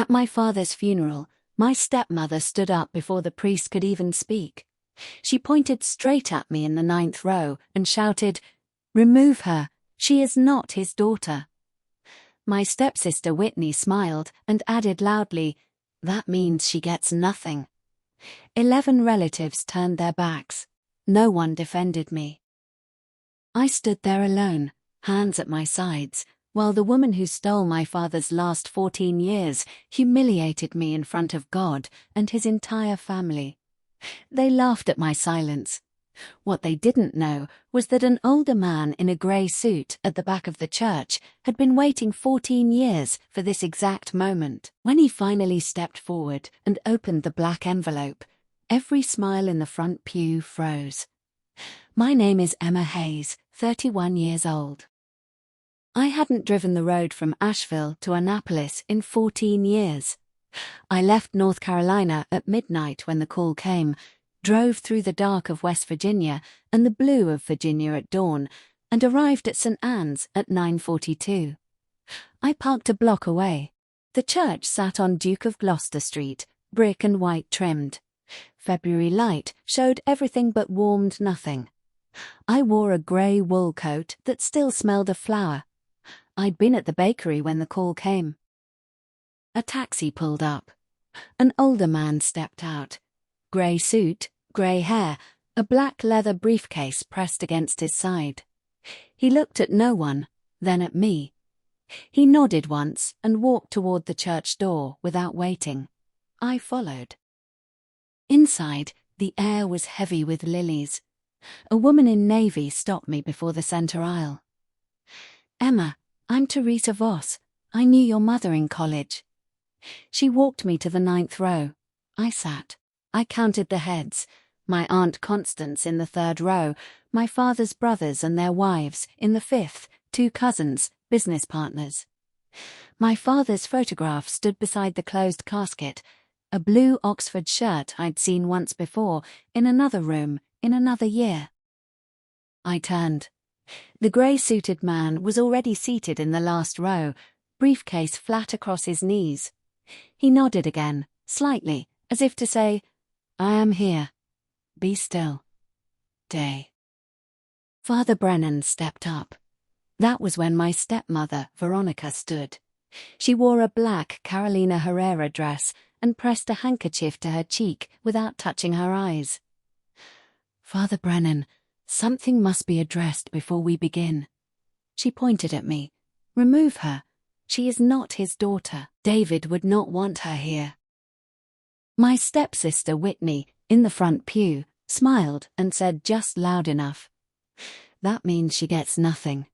At my father's funeral, my stepmother stood up before the priest could even speak. She pointed straight at me in the 9th row and shouted, "Remove her, she is not his daughter." My stepsister Whitney smiled and added loudly, "That means she gets nothing." 11 relatives turned their backs. No one defended me. I stood there alone, hands at my sides, while the woman who stole my father's last 14 years humiliated me in front of God and his entire family. They laughed at my silence. What they didn't know was that an older man in a grey suit at the back of the church had been waiting 14 years for this exact moment. When he finally stepped forward and opened the black envelope, every smile in the front pew froze. My name is Emma Hayes, 31 years old. I hadn't driven the road from Asheville to Annapolis in 14 years. I left North Carolina at midnight when the call came, drove through the dark of West Virginia and the blue of Virginia at dawn, and arrived at St. Anne's at 9:42. I parked a block away. The church sat on Duke of Gloucester Street, brick and white trimmed. February light showed everything but warmed nothing. I wore a grey wool coat that still smelled of flour. I'd been at the bakery when the call came. A taxi pulled up. An older man stepped out. Grey suit, grey hair, a black leather briefcase pressed against his side. He looked at no one, then at me. He nodded once and walked toward the church door without waiting. I followed. Inside, the air was heavy with lilies. A woman in navy stopped me before the center aisle. "Emma, I'm Teresa Voss. I knew your mother in college." She walked me to the 9th row. I sat. I counted the heads. My Aunt Constance in the 3rd row, my father's brothers and their wives in the 5th, 2 cousins, business partners. My father's photograph stood beside the closed casket, a blue Oxford shirt I'd seen once before, in another room, in another year. I turned. The grey-suited man was already seated in the last row, briefcase flat across his knees. He nodded again, slightly, as if to say, "I am here. Be still. Day." Father Brennan stepped up. That was when my stepmother, Veronica, stood. She wore a black Carolina Herrera dress and pressed a handkerchief to her cheek without touching her eyes. "Father Brennan, something must be addressed before we begin." She pointed at me. "Remove her. She is not his daughter. David would not want her here." My stepsister Whitney, in the front pew, smiled and said just loud enough, "That means she gets nothing."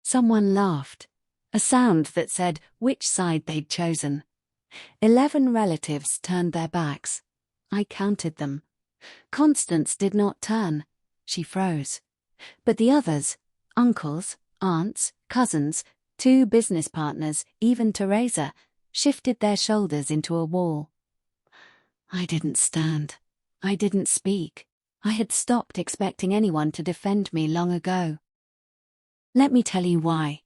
Someone laughed, a sound that said which side they'd chosen. 11 relatives turned their backs. I counted them. Constance did not turn. She froze. But the others, uncles, aunts, cousins, 2 business partners, even Teresa, shifted their shoulders into a wall. I didn't stand. I didn't speak. I had stopped expecting anyone to defend me long ago. Let me tell you why.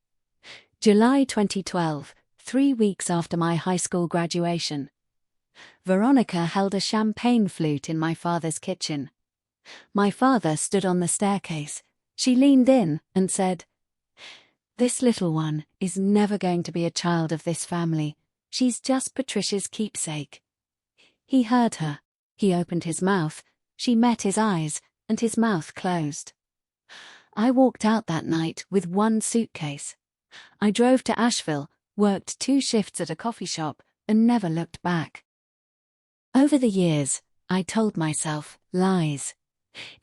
July 2012, 3 weeks after my high school graduation. Veronica held a champagne flute in my father's kitchen. My father stood on the staircase. She leaned in and said, "This little one is never going to be a child of this family. She's just Patricia's keepsake." He heard her. He opened his mouth. She met his eyes, and his mouth closed. I walked out that night with 1 suitcase. I drove to Asheville, worked 2 shifts at a coffee shop, and never looked back. Over the years, I told myself lies.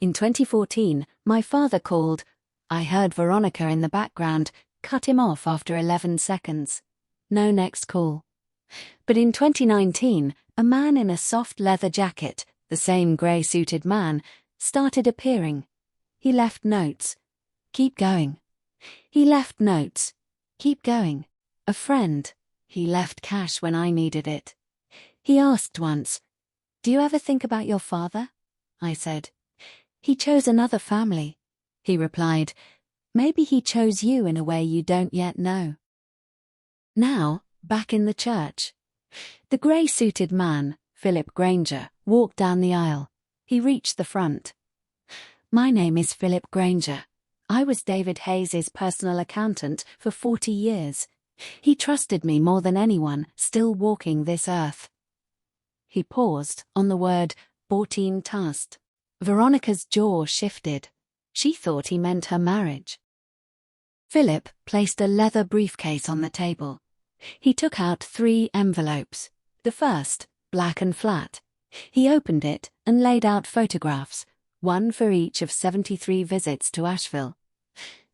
In 2014, my father called. I heard Veronica in the background, cut him off after 11 seconds. No next call. But in 2019, a man in a soft leather jacket, the same grey-suited man, started appearing. He left notes. "Keep going." He left notes. "Keep going." A friend. He left cash when I needed it. He asked once, "Do you ever think about your father?" I said, "He chose another family." He replied, "Maybe he chose you in a way you don't yet know." Now, back in the church, The grey-suited man, Philip Granger, walked down the aisle. He reached the front. "My name is Philip Granger. I was David Hayes's personal accountant for 40 years. He trusted me more than anyone still walking this earth." He paused on the word 14 tast. Veronica's jaw shifted. She thought he meant her marriage. Philip placed a leather briefcase on the table. He took out 3 envelopes. The first, black and flat. He opened it and laid out photographs, one for each of 73 visits to Asheville.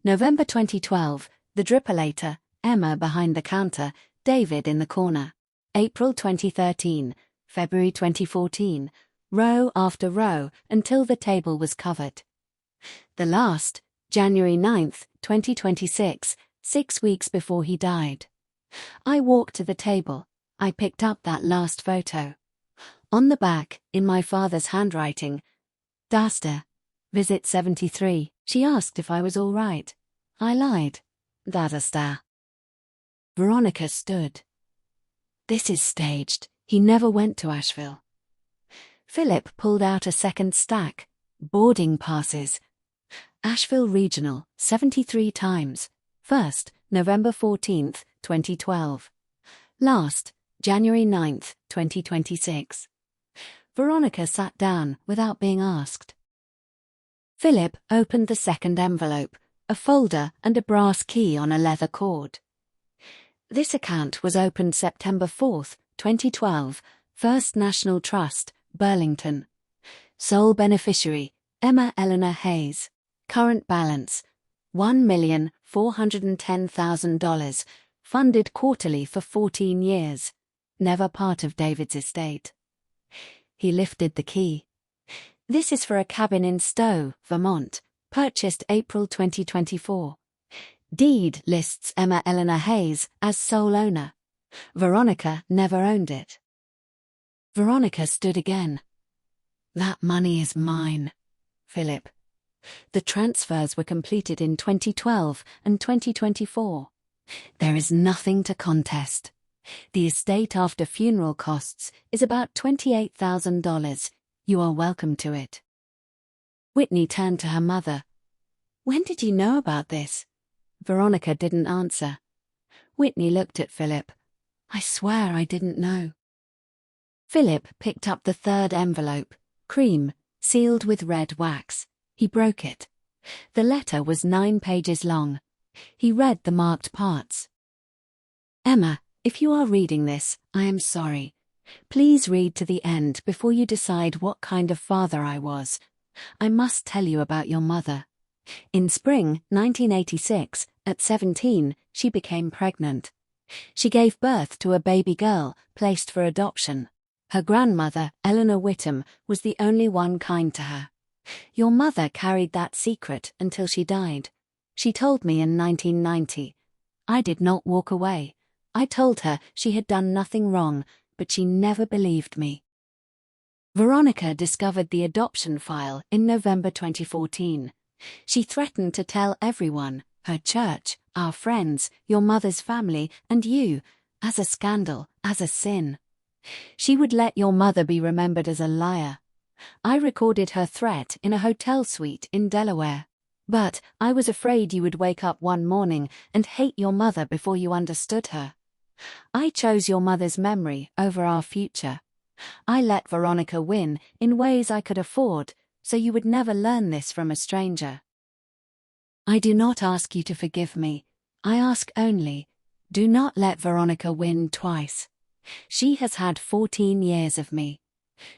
November 2012, the drippolator, Emma behind the counter, David in the corner. April 2013, February 2014, row after row until the table was covered. The last, January 9th, 2026, 6 weeks before he died. I walked to the table. I picked up that last photo. On the back, in my father's handwriting, "Daster, visit 73. She asked if I was all right. I lied. Dadasta." Veronica stood. "This is staged. He never went to Asheville." Philip pulled out a second stack. Boarding passes. Asheville Regional, 73 times. First, November 14th, 2012. Last, January 9th, 2026. Veronica sat down without being asked. Philip opened the second envelope, a folder and a brass key on a leather cord. This account was opened September 4th, 2012, First National Trust, Burlington. Sole beneficiary, Emma Eleanor Hayes. Current balance, $1,410,000, funded quarterly for 14 years. Never part of David's estate. He lifted the key. "This is for a cabin in Stowe, Vermont, purchased April 2024. Deed lists Emma Eleanor Hayes as sole owner. Veronica never owned it." Veronica stood again. "That money is mine, Philip. The transfers were completed in 2012 and 2024. There is nothing to contest. The estate after funeral costs is about $28,000. You are welcome to it." Whitney turned to her mother. "When did you know about this?" Veronica didn't answer. Whitney looked at Philip. "I swear I didn't know." Philip picked up the third envelope, cream, sealed with red wax. He broke it. The letter was 9 pages long. He read the marked parts. "Emma, if you are reading this, I am sorry. Please read to the end before you decide what kind of father I was. I must tell you about your mother. In spring 1986, at 17, she became pregnant. She gave birth to a baby girl placed for adoption. Her grandmother, Eleanor Whittam, was the only one kind to her. Your mother carried that secret until she died. She told me in 1990. I did not walk away. I told her she had done nothing wrong, but she never believed me." Veronica discovered the adoption file in November 2014. She threatened to tell everyone, her church, our friends, your mother's family, and you, as a scandal, as a sin. She would let your mother be remembered as a liar. I recorded her threat in a hotel suite in Delaware. But I was afraid you would wake up one morning and hate your mother before you understood her. I chose your mother's memory over our future. I let Veronica win in ways I could afford, so you would never learn this from a stranger. I do not ask you to forgive me. I ask only, do not let Veronica win twice. She has had 14 years of me.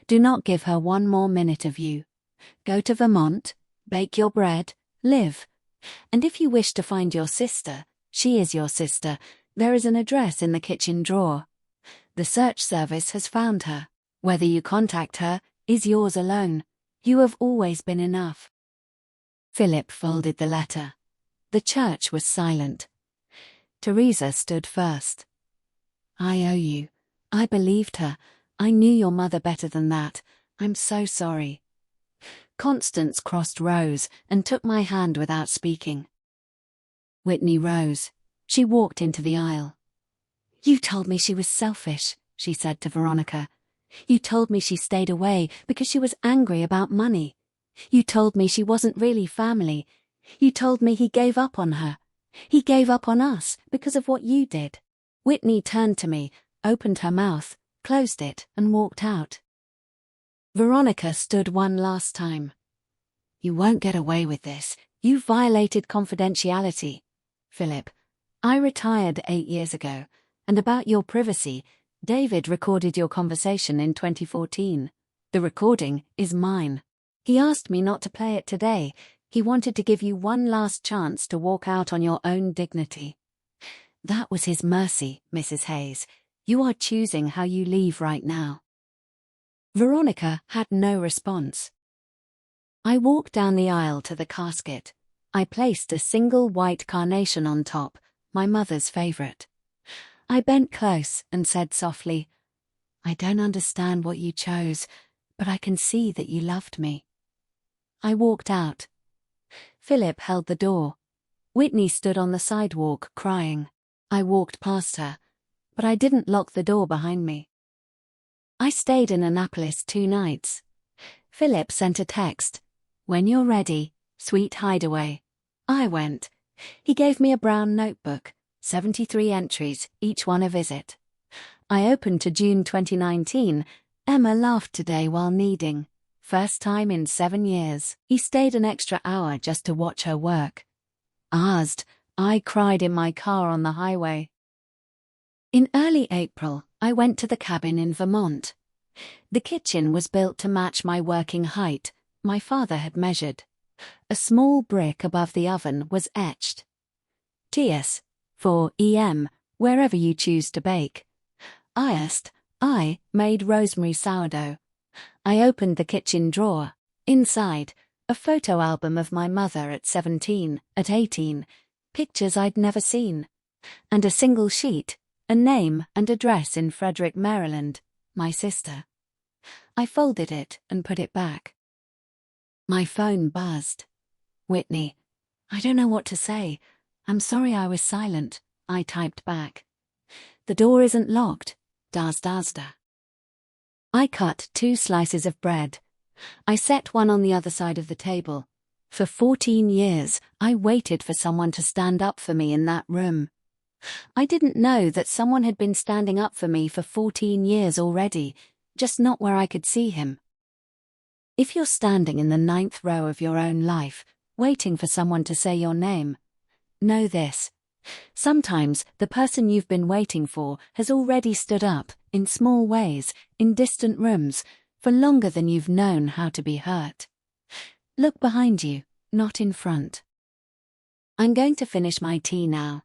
Do not give her one more minute of you. Go to Vermont, bake your bread, live. And if you wish to find your sister, she is your sister. There is an address in the kitchen drawer. The search service has found her. Whether you contact her is yours alone. You have always been enough." Philip folded the letter. The church was silent. Teresa stood first. "I owe you. I believed her. I knew your mother better than that. I'm so sorry." Constance crossed rows and took my hand without speaking. Whitney rose. She walked into the aisle. "You told me she was selfish," she said to Veronica. You told me she stayed away because she was angry about money. You told me she wasn't really family. You told me he gave up on her. He gave up on us because of what you did. Whitney turned to me, opened her mouth, closed it, and walked out. Veronica stood one last time. You won't get away with this. You violated confidentiality. Philip, I retired 8 years ago, and about your privacy, David recorded your conversation in 2014. The recording is mine. He asked me not to play it today. He wanted to give you one last chance to walk out on your own dignity. That was his mercy, Mrs. Hayes. You are choosing how you leave right now. Veronica had no response. I walked down the aisle to the casket. I placed a single white carnation on top, my mother's favorite. I bent close and said softly, I don't understand what you chose, but I can see that you loved me. I walked out. Philip held the door. Whitney stood on the sidewalk crying. I walked past her, but I didn't lock the door behind me. I stayed in Annapolis 2 nights. Philip sent a text. When you're ready, sweet hideaway. I went. He gave me a brown notebook, 73 entries, each one a visit. I opened to June 2019. Emma laughed today while kneading. First time in 7 years. He stayed an extra hour just to watch her work. I cried in my car on the highway. In early April, I went to the cabin in Vermont. The kitchen was built to match my working height. My father had measured. A small brick above the oven was etched. TS, for EM, wherever you choose to bake. I made rosemary sourdough. I opened the kitchen drawer. Inside, a photo album of my mother at 17, at 18, pictures I'd never seen. And a single sheet, a name and address in Frederick, Maryland, my sister. I folded it and put it back. My phone buzzed. Whitney, I don't know what to say. I'm sorry I was silent, I typed back. The door isn't locked. Dazda. I cut 2 slices of bread. I set one on the other side of the table. For 14 years, I waited for someone to stand up for me in that room. I didn't know that someone had been standing up for me for 14 years already, just not where I could see him. If you're standing in the 9th row of your own life, waiting for someone to say your name, know this. Sometimes the person you've been waiting for has already stood up, in small ways, in distant rooms, for longer than you've known how to be hurt. Look behind you, not in front. I'm going to finish my tea now.